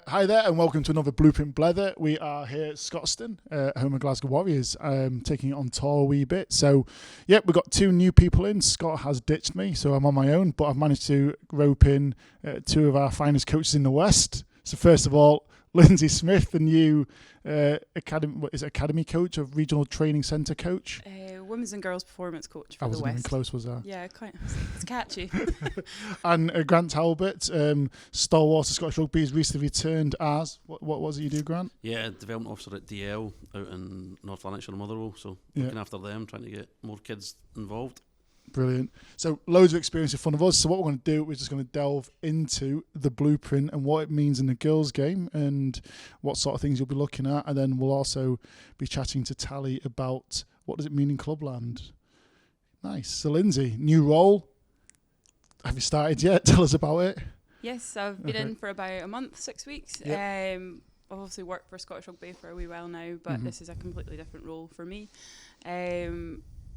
Hi there and welcome to another Blueprint Blether. We are here at Scotstoun, home of Glasgow Warriors, taking it on tour a wee bit. So, we've got two new people in. Scott has ditched me, so I'm on my own, but I've managed to rope in two of our finest coaches in the West. So first of all, Lindsay Smith, the new academy coach of Regional Training Centre coach. Women's and girls performance coach for I the wasn't West. even close, was I? Yeah, quite. It's catchy. And Grant Talbot, stalwart of Scottish Rugby, has recently returned as what was it you do, Grant? Yeah, development officer at DL out in North Lanarkshire and Motherwell. So looking after them, trying to get more kids involved. Brilliant. So loads of experience in front of us. So what we're going to do, we're just going to delve into the blueprint and what it means in the girls' game and what sort of things you'll be looking at. And then we'll also be chatting to Tally about what does it mean in clubland. Nice. So Lindsay, new role. Have you started yet? Tell us about it. Yes, I've been in for about a month, 6 weeks. Yep. I've obviously worked for Scottish Rugby for a wee while now, but this is a completely different role for me.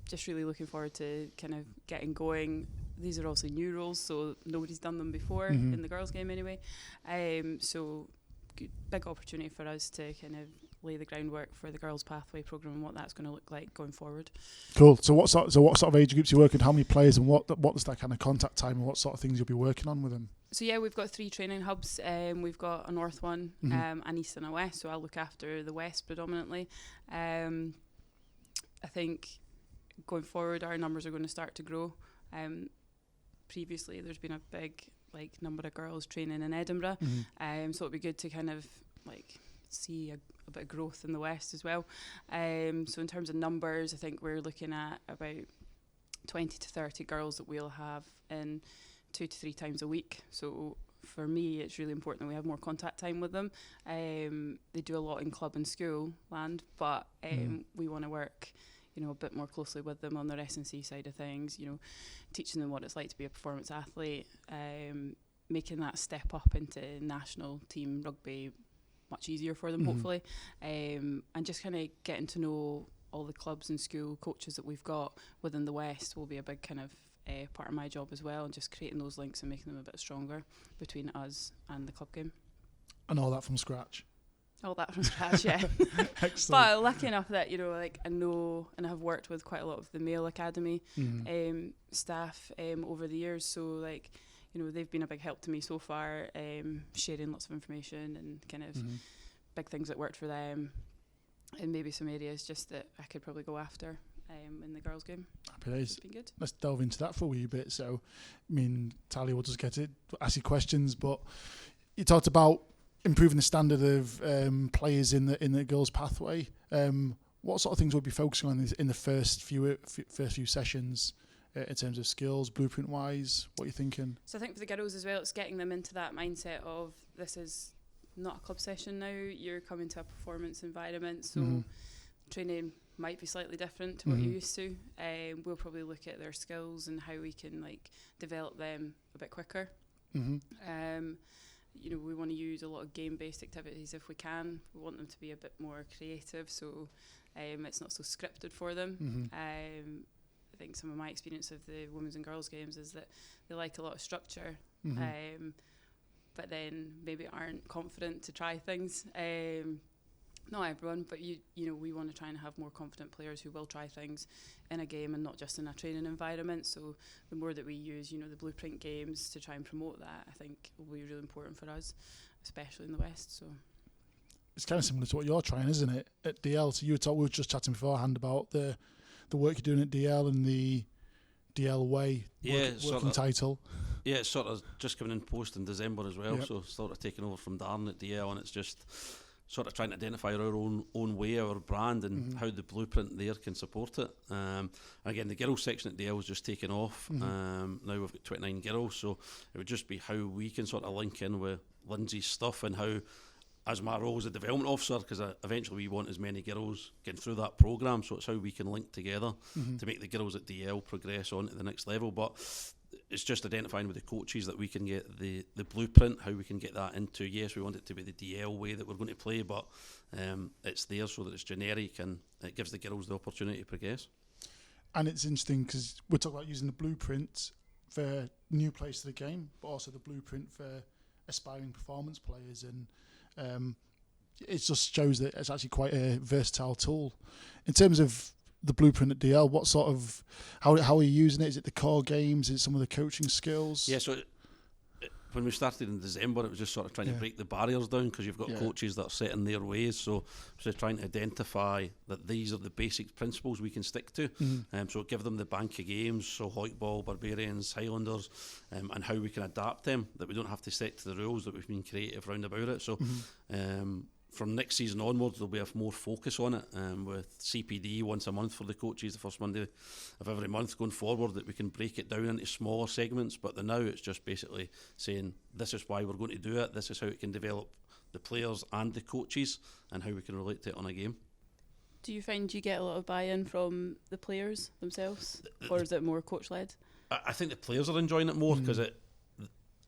Just really looking forward to kind of getting going. These are also new roles, so nobody's done them before in the girls' game anyway. So big opportunity for us to kind of lay the groundwork for the girls' pathway programme and what that's going to look like going forward. Cool. So what sort of age groups you work with? How many players and what's that kind of contact time and what sort of things you'll be working on with them? So we've got 3 training hubs. We've got a north one, an east and a west. So I'll look after the west predominantly. I think going forward, our numbers are going to start to grow. Previously, there's been a big number of girls training in Edinburgh, so it'd be good to kind of see a bit of growth in the west as well. So in terms of numbers, I think we're looking at about 20 to 30 girls that we'll have in 2 to 3 times a week. So for me, it's really important that we have more contact time with them. They do a lot in club and school land, but we want to work a bit more closely with them on their S&C side of things, teaching them what it's like to be a performance athlete, making that step up into national team rugby much easier for them, hopefully, and just kind of getting to know all the clubs and school coaches that we've got within the West will be a big kind of part of my job as well, and just creating those links and making them a bit stronger between us and the club game. And all that from scratch? All that from scratch, yeah. Excellent. But lucky enough that, I know and have worked with quite a lot of the male academy staff over the years. So, they've been a big help to me so far, sharing lots of information and kind of big things that worked for them, and maybe some areas just that I could probably go after in the girls' game. Happy days. It's been good. Let's delve into that for a wee bit. So, Tally will just ask you questions, but you talked about improving the standard of players in the girls' pathway. What sort of things we'll be focusing on in the first few sessions in terms of skills, blueprint wise? What are you thinking? So I think for the girls as well, it's getting them into that mindset of this is not a club session now. You're coming to a performance environment, so training might be slightly different to what you're used to. We'll probably look at their skills and how we can develop them a bit quicker. We want to use a lot of game-based activities if we can. We want them to be a bit more creative, so it's not so scripted for them. I think some of my experience of the women's and girls' games is that they like a lot of structure, but then maybe aren't confident to try things. Not everyone, but we want to try and have more confident players who will try things in a game and not just in a training environment. So the more that we use, the blueprint games to try and promote that, I think will be really important for us, especially in the West. So it's kind of similar to what you're trying, isn't it, at DL? So we were just chatting beforehand about the work you're doing at DL and the DL way working title. Yeah, it's sort of just coming in post in December as well, so sort of taking over from Darren at DL, and it's just sort of trying to identify our own way, our brand, and how the blueprint there can support it. And again, the girls section at DL is just taking off. Now we've got 29 girls, so it would just be how we can sort of link in with Lindsay's stuff and how, as my role as a development officer, because eventually we want as many girls getting through that programme, so it's how we can link together to make the girls at DL progress on to the next level. But it's just identifying with the coaches that we can get the blueprint, how we can get that into, yes, we want it to be the DL way that we're going to play, but it's there so that it's generic and it gives the girls the opportunity to progress. And it's interesting because we're talking about using the blueprint for new players to the game, but also the blueprint for aspiring performance players, and it just shows that it's actually quite a versatile tool. In terms of the Blueprint at DL, what sort of how are you using it? Is it the core games? Is it some of the coaching skills? Yeah, so when we started in December, it was just sort of trying to break the barriers down, because you've got coaches that are set in their ways. So just trying to identify that these are the basic principles we can stick to. So give them the bank of games, so Hoytball, Barbarians, Highlanders, and how we can adapt them, that we don't have to stick to the rules, that we've been creative round about it. So from next season onwards, there'll be a more focus on it, with CPD once a month for the coaches, the first Monday of every month going forward, that we can break it down into smaller segments. But now it's just basically saying, this is why we're going to do it, this is how it can develop the players and the coaches, and how we can relate to it on a game. Do you find you get a lot of buy-in from the players themselves, or is it more coach-led? I think the players are enjoying it more, because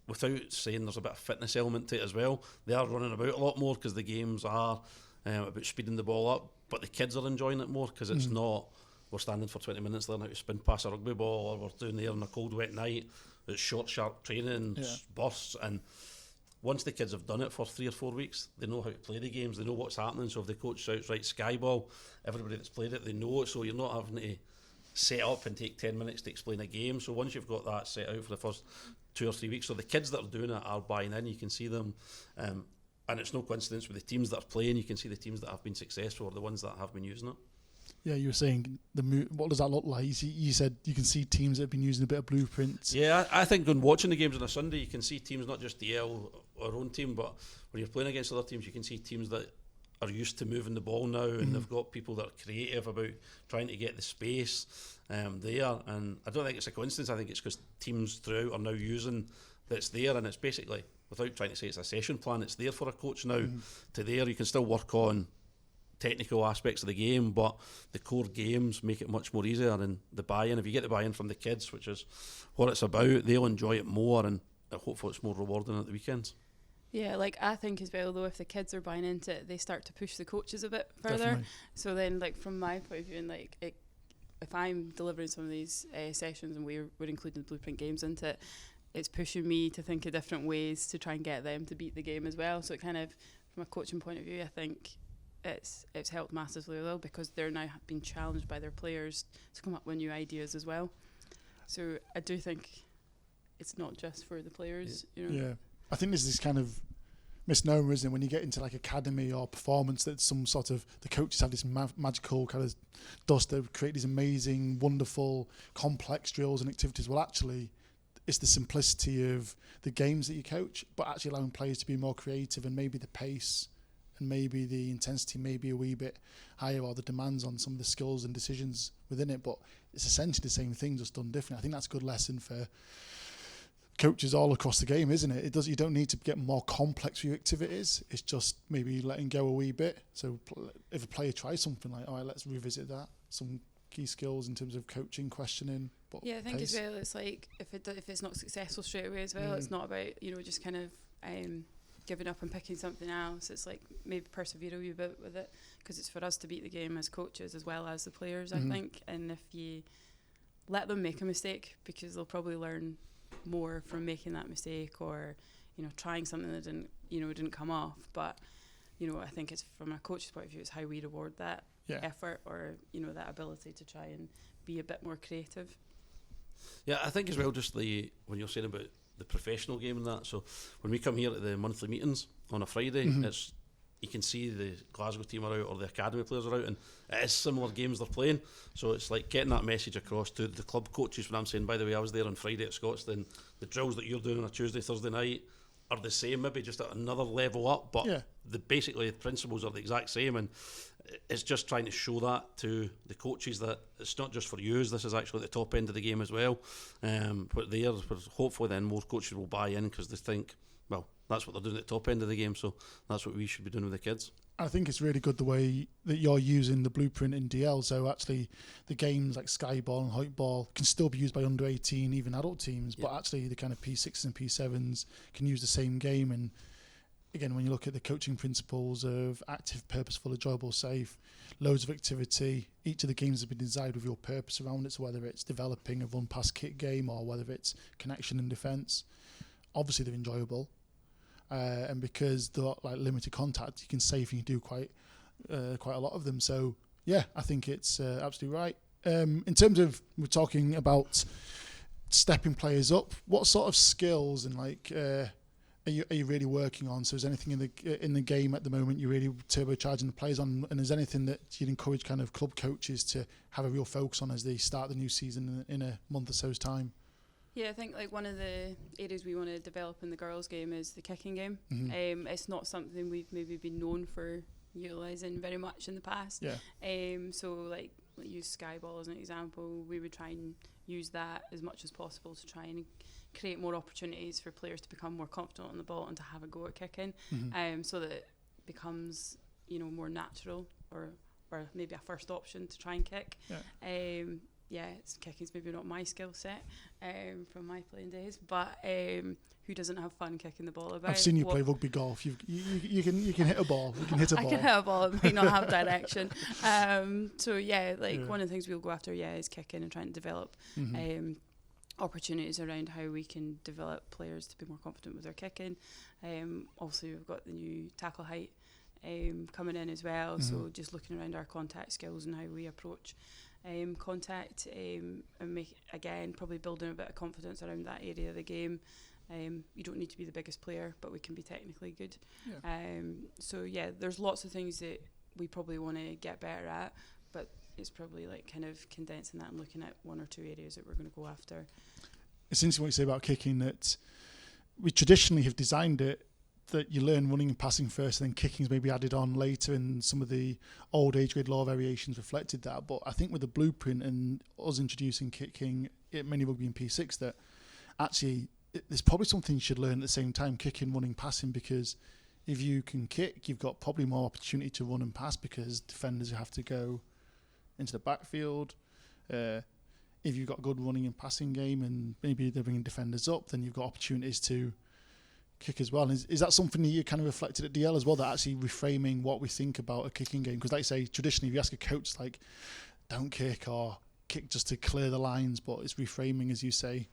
without saying there's a bit of fitness element to it as well, they are running about a lot more, because the games are about speeding the ball up. But the kids are enjoying it more, because it's not, we're standing for 20 minutes learning how to spin past a rugby ball, or we're doing there on a cold wet night. It's short, sharp training, bursts, and once the kids have done it for 3 or 4 weeks, they know how to play the games, they know what's happening. So if the coach shouts, right, sky ball, everybody that's played it, they know it, so you're not having to set up and take 10 minutes to explain a game. So once you've got that set out for the first 2 or 3 weeks, so the kids that are doing it are buying in. You can see them, and it's no coincidence with the teams that are playing. You can see the teams that have been successful are the ones that have been using it. Yeah, you were saying what does that look like? You said you can see teams that have been using a bit of Blueprint. Yeah, I think when watching the games on a Sunday, you can see teams, not just DL, our own team, but when you're playing against other teams, you can see teams that are used to moving the ball now, and they've got people that are creative about trying to get the space there. And I don't think it's a coincidence. I think it's because teams throughout are now using that's there, and it's basically, without trying to say it's a session plan, it's there for a coach now to there. You can still work on technical aspects of the game, but the core games make it much more easier, and the buy-in, if you get the buy-in from the kids, which is what it's about, they'll enjoy it more, and hopefully it's more rewarding at the weekends. Yeah, like I think as well though, if the kids are buying into it, they start to push the coaches a bit further. Definitely. So then, like from my point of view, and like if I'm delivering some of these sessions and we're including the Blueprint games into it, it's pushing me to think of different ways to try and get them to beat the game as well. So it kind of, from a coaching point of view, I think it's helped massively as well, because they're now being challenged by their players to come up with new ideas as well. So I do think it's not just for the players, you know. Yeah, I think there's this kind of misnomer, isn't it, when you get into like academy or performance, that some sort of the coaches have this magical kind of dust that create these amazing, wonderful, complex drills and activities. Well, actually, it's the simplicity of the games that you coach, but actually allowing players to be more creative, and maybe the pace and maybe the intensity may be a wee bit higher, or the demands on some of the skills and decisions within it, but it's essentially the same thing, just done differently. I think that's a good lesson for coaches all across the game, isn't it? You don't need to get more complex with your activities. It's just maybe letting go a wee bit. So if a player tries something, like, all right, let's revisit that. Some key skills in terms of coaching, questioning. But yeah, I think as well, it's like if it's not successful straight away as well, it's not about, you know, just kind of giving up and picking something else. It's like maybe persevere a wee bit with it, because it's for us to beat the game as coaches as well as the players, I think. And if you let them make a mistake, because they'll probably learn more from making that mistake, or, you know, trying something that didn't come off. But, you know, I think it's from a coach's point of view, it's how we reward that effort, or, you know, that ability to try and be a bit more creative. Yeah, I think as well, just when you're saying about the professional game and that, so when we come here to the monthly meetings on a Friday, it's, you can see the Glasgow team are out, or the academy players are out, and it is similar games they're playing. So it's like getting that message across to the club coaches when I'm saying, by the way, I was there on Friday at Scotstoun, the drills that you're doing on a Tuesday, Thursday night are the same, maybe just at another level up, but basically the principles are the exact same, and it's just trying to show that to the coaches that it's not just for you, this is actually at the top end of the game as well. But hopefully then more coaches will buy in, because they think, well, that's what they're doing at the top end of the game, so that's what we should be doing with the kids. I think it's really good the way that you're using the Blueprint in DL. So actually the games like Skyball and Hoytball can still be used by under 18, even adult teams, but actually the kind of P6s and P7s can use the same game. And again, when you look at the coaching principles of active, purposeful, enjoyable, safe, loads of activity, each of the games has been designed with your purpose around it. So whether it's developing a run-pass kick game, or whether it's connection and defence, obviously they're enjoyable. and because they're like limited contact, you can safely do quite a lot of them. So yeah, I think it's absolutely right. In terms of, we're talking about stepping players up, what sort of skills and like are you really working on? So is anything in the game at the moment you're really turbocharging the players on, and is anything that you'd encourage kind of club coaches to have a real focus on as they start the new season in a month or so's time? Yeah, I think like one of the areas we want to develop in the girls' game is the kicking game. It's not something we've maybe been known for utilising very much in the past. So like use Sky Ball as an example, we would try and use that as much as possible to try and create more opportunities for players to become more confident on the ball and to have a go at kicking, so that it becomes, you know, more natural or maybe a first option to try and kick. Kicking's maybe not my skill set from my playing days, but who doesn't have fun kicking the ball about? I've seen you play rugby golf. You can hit a ball. You can hit a ball. I can hit a ball. It might not have direction. One of the things we'll go after is kicking and trying to develop opportunities around how we can develop players to be more confident with their kicking. Also, we've got the new tackle height coming in as well. So just looking around our contact skills and how we approach contact, and probably building a bit of confidence around that area of the game. You don't need to be the biggest player, but we can be technically good. There's lots of things that we probably want to get better at, but it's probably like kind of condensing that and looking at one or two areas that we're going to go after. It's interesting what you say about kicking, that we traditionally have designed it that you learn running and passing first, and then kicking's maybe added on later, and some of the old age grade law variations reflected that. But I think with the blueprint and us introducing kicking at mini rugby in P6, that actually there's probably something you should learn at the same time, kicking, running, passing, because if you can kick, you've got probably more opportunity to run and pass because defenders have to go into the backfield. If you've got a good running and passing game and maybe they're bringing defenders up, then you've got opportunities to kick as well. Is that something that you kind of reflected at DL as well, that actually reframing what we think about a kicking game? Because like I say, traditionally if you ask a coach, like, don't kick or kick just to clear the lines, but it's reframing, as you say.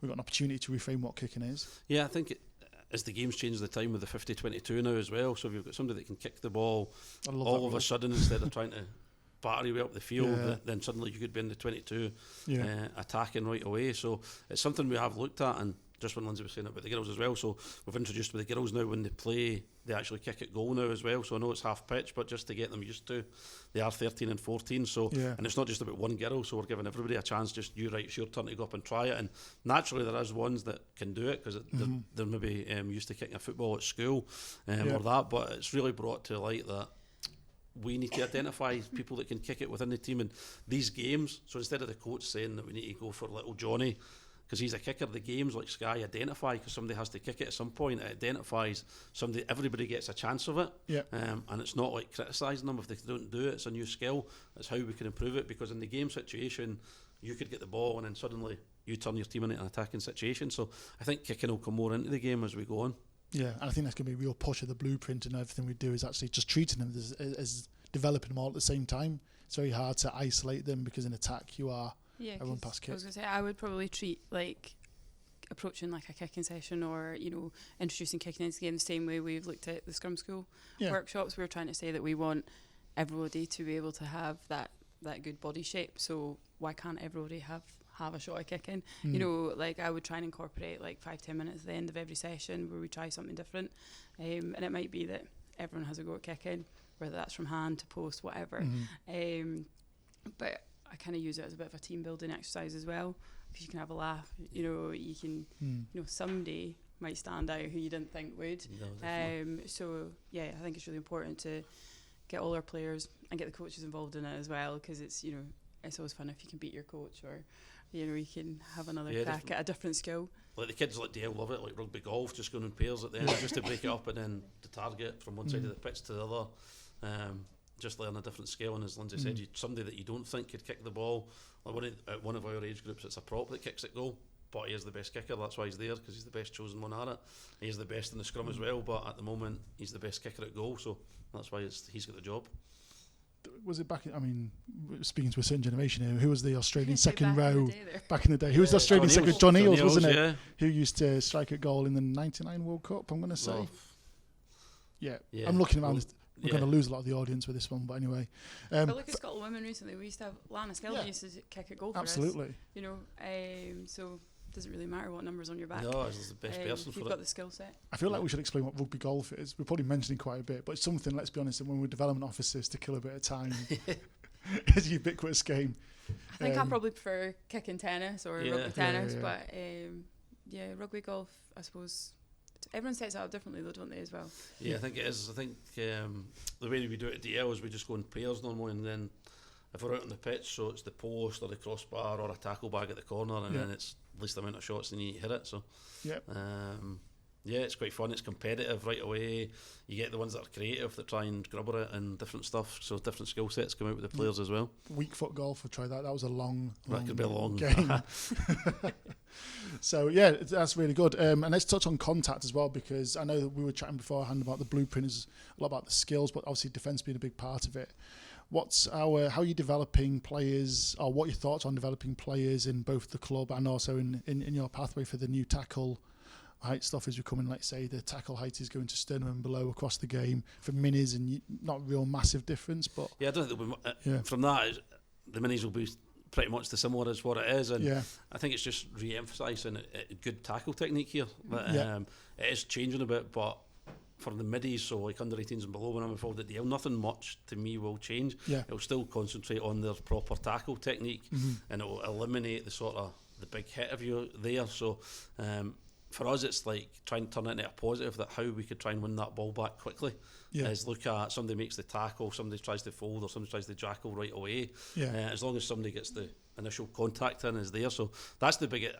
We've got an opportunity to reframe what kicking is. Yeah, I think as the game's changed the time with the 50-22 now as well, so if you've got somebody that can kick the ball all of a sudden, instead of trying to batter you up the field, then suddenly you could be in the 22 attacking right away. So it's something we have looked at, and just when Lindsay was saying it about the girls as well, so we've introduced with the girls now, when they play, they actually kick at goal now as well. So I know it's half pitch, but just to get them used to, they are 13 and 14. So and it's not just about one girl, so we're giving everybody a chance. Just it's your turn to go up and try it. And naturally there is ones that can do it because they're maybe used to kicking a football at school or that, but it's really brought to light that we need to identify people that can kick it within the team in these games. So instead of the coach saying that we need to go for little Johnny because he's a kicker, the games like Sky identify, because somebody has to kick it at some point, it identifies somebody, everybody gets a chance of it. And it's not like criticising them if they don't do it. It's a new skill. It's how we can improve it, because in the game situation you could get the ball and then suddenly you turn your team into an attacking situation. So I think kicking will come more into the game as we go on. Yeah, and I think that's going to be a real push of the blueprint, and everything we do is actually just treating them as developing them all at the same time. It's very hard to isolate them because in attack you are a run pass kick. I was going to say, I would probably treat like approaching like a kicking session or, you know, introducing kicking into the game the same way we've looked at the scrum school workshops. We're trying to say that we want everybody to be able to have that good body shape. So why can't everybody have a shot at kicking? You know, like I would try and incorporate like 5-10 minutes at the end of every session where we try something different, and it might be that everyone has a go at kicking, whether that's from hand to post, whatever. But I kind of use it as a bit of a team building exercise as well, because you can have a laugh. You know, you can, you know, somebody might stand out who you didn't think would. So yeah, I think it's really important to get all our players and get the coaches involved in it as well, because it's, you know, it's always fun if you can beat your coach, or you know, you can have another crack at a different skill. Like the kids like DL love it, like rugby golf, just going in pairs at the end just to break it up, and then the target from one side of the pitch to the other. Just learn a different skill, and as Lindsay said, somebody that you don't think could kick the ball, like one of our age groups, it's a prop that kicks at goal, but he is the best kicker. That's why he's there, because he's the best chosen one at it. He is the best in the scrum as well, but at the moment he's the best kicker at goal, so that's why he's got the job. was it back? I mean, speaking to a certain generation here, who was the Australian second Back in row the day there. back in the day? Who was the Australian John second? Eales. John Eales, John wasn't Eales, it? yeah. Who used to strike a goal in the '99 World Cup? I'm going to say. Well, Yeah. yeah. I'm looking around. Well, We're going to lose a lot of the audience with this one, but anyway. But look at Scotland women recently. We used to have Lana Skelton used to kick a goal for us. Absolutely. You know, so it doesn't really matter what number's on your back. No, it's the best person if for you've it. got the skill set. I feel like we should explain what rugby golf is. We're probably mentioning quite a bit, but it's something, let's be honest, that when we're development officers to kill a bit of time, it's a ubiquitous game. I think I probably prefer kicking tennis or rugby tennis, but rugby golf, I suppose. Everyone sets it up differently though, don't they, as well? Yeah, I think it is. I think the way we do it at DL is we just go in pairs normally, and then if we're out on the pitch, so it's the post or the crossbar or a tackle bag at the corner, and then it's least amount of shots and you need to hit it. So it's quite fun. It's competitive right away. You get the ones that are creative that try and grubber it and different stuff. So different skill sets come out with the players as well. Weak foot golf, I tried that. That was a long That could be a long game. So yeah, that's really good. And let's touch on contact as well, because I know that we were chatting beforehand about the blueprint is a lot about the skills, but obviously defence being a big part of it. How are you developing players, or what are your thoughts on developing players in both the club and also in your pathway for the new tackle height stuff is becoming, let's say, the tackle height is going to sternum and below across the game for minis, and not real massive difference, but I don't think there'll be, from that, the minis will be pretty much the similar as what it is, and I think it's just re-emphasising a good tackle technique here. But, it is changing a bit, but for the middies, so like under 18s and below, when I'm involved at DL, nothing much to me will change. It'll still concentrate on their proper tackle technique, and it'll eliminate the sort of the big hit of you there. So for us, it's like trying to turn it into a positive, that how we could try and win that ball back quickly. Is look at somebody makes the tackle, somebody tries to fold, or somebody tries to jackal right away. As long as somebody gets the initial contact in, is there. So that's the big.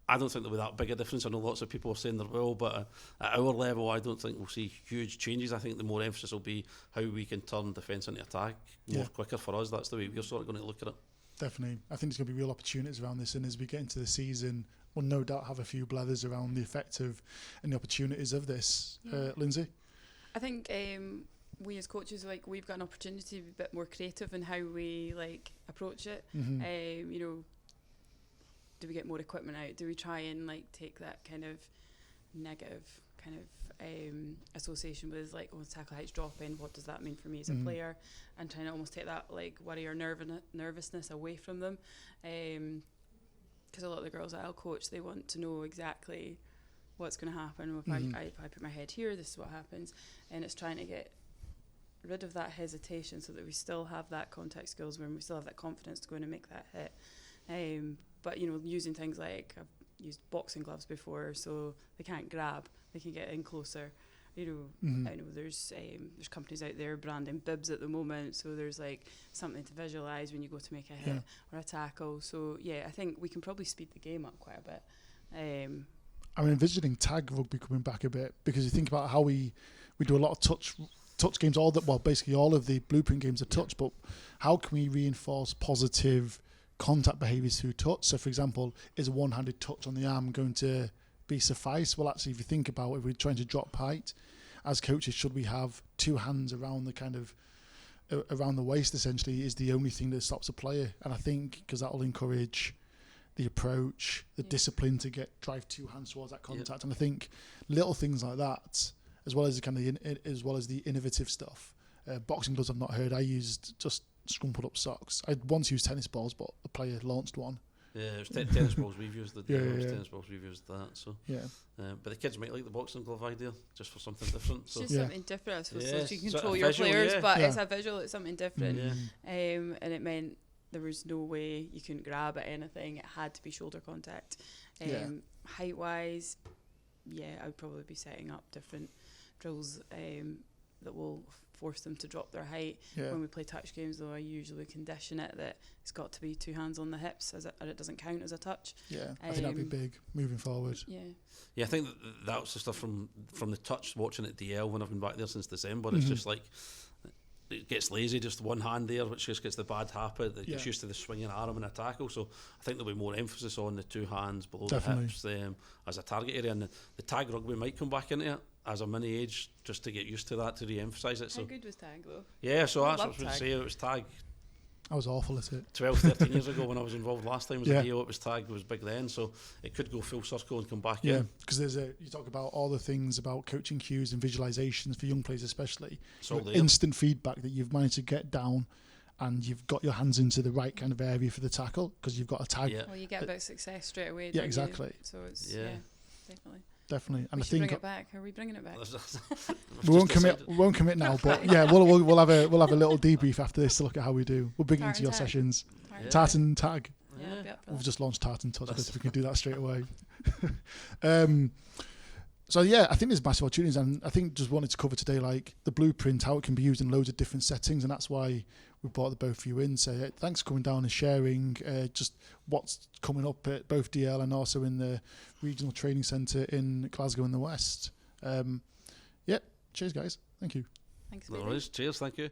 I don't think there'll be that big a difference. I know lots of people are saying there will, but at our level, I don't think we'll see huge changes. I think the more emphasis will be how we can turn defence into attack more quicker for us. That's the way we're sort of going to look at it. Definitely. I think there's going to be real opportunities around this, and as we get into the season, we'll no doubt have a few blethers around the effect of and the opportunities of this. Lindsay? I think we as coaches, we've got an opportunity to be a bit more creative in how we approach it. You know, do we get more equipment out? Do we try and take that kind of negative kind of association with tackle height's dropping? What does that mean for me as a player? And trying to almost take that worry or nervousness away from them. Because a lot of the girls that I'll coach, they want to know exactly what's going to happen. If I put my head here, this is what happens. And it's trying to get rid of that hesitation so that we still have that contact skills, when we still have that confidence to go in and make that hit. But you know, using things like, I've used boxing gloves before, so they can't grab, they can get in closer. You know, I know there's companies out there branding bibs at the moment, so there's something to visualise when you go to make a hit or a tackle. So I think we can probably speed the game up quite a bit. I'm envisioning tag rugby coming back a bit, because you think about how we do a lot of touch games, basically all of the Blueprint games are touch, but how can we reinforce positive contact behaviours through touch? So for example, is a one-handed touch on the arm going to be suffice? Well, actually, if you think about it, if we're trying to drop height, as coaches, should we have two hands around the kind of around the waist, essentially, is the only thing that stops a player? And I think because that will encourage the approach, the discipline to drive two hands towards that contact. And I think little things like that, as well as the innovative stuff. Boxing gloves I've not heard. I used just scrumpled up socks. I once used tennis balls, but the player launched one. Yeah, it was tennis balls we've used. Tennis balls we've used that. So but the kids might like the boxing glove idea, just for something different. So it's just something different, I suppose, so you can sort control of your visual, players, but it's a visual. It's something different. And it meant there was no way you couldn't grab at anything. It had to be shoulder contact. Height wise, I would probably be setting up different drills that will force them to drop their height. When we play touch games, though, I usually condition it that it's got to be two hands on the hips, and it doesn't count as a touch. I think that'd be big moving forward. I think that's the stuff from the touch, watching at DL when I've been back there since December. It's just it gets lazy, just one hand there, which just gets the bad habit. It gets used to the swinging arm and a tackle. So I think there'll be more emphasis on the two hands below the hips as a target area. And the tag rugby might come back into it. as a mini age, just to get used to that, to re-emphasise it. How so good was tag though? yeah, so I that's what I love was going to tag. say. It was tag I was awful at it. 12, 13 years ago when I was involved last time. Was Yeah. a DO. It was tag. It was big then, so it could go full circle and come back Yeah, in. because you talk about all the things about coaching cues and visualizations for young players especially. It's all Your there. instant feedback that you've managed to get down and you've got your hands into the right kind of area for the tackle because you've got a tag. Yeah. Well, you get a bit of success straight away. Yeah, don't you? exactly. So it's Yeah. definitely. Definitely. And We I should think bring it back. Are we bringing it back? we won't commit now, but yeah, we'll have a little debrief after this to look at how we do. We'll bring it into Tartan your tag. sessions. Yeah. Tartan tag. Yeah, I'll be up for We've that. just launched Tartan Touch, but we can do that straight away. So yeah, I think there's massive opportunities, and I think just wanted to cover today like the blueprint, how it can be used in loads of different settings, and that's why we brought the both of you in. So thanks for coming down and sharing just what's coming up at both DL and also in the regional training centre in Glasgow in the West. Yeah, cheers guys. Thank you. Thanks, No baby. worries. Cheers. Thank you.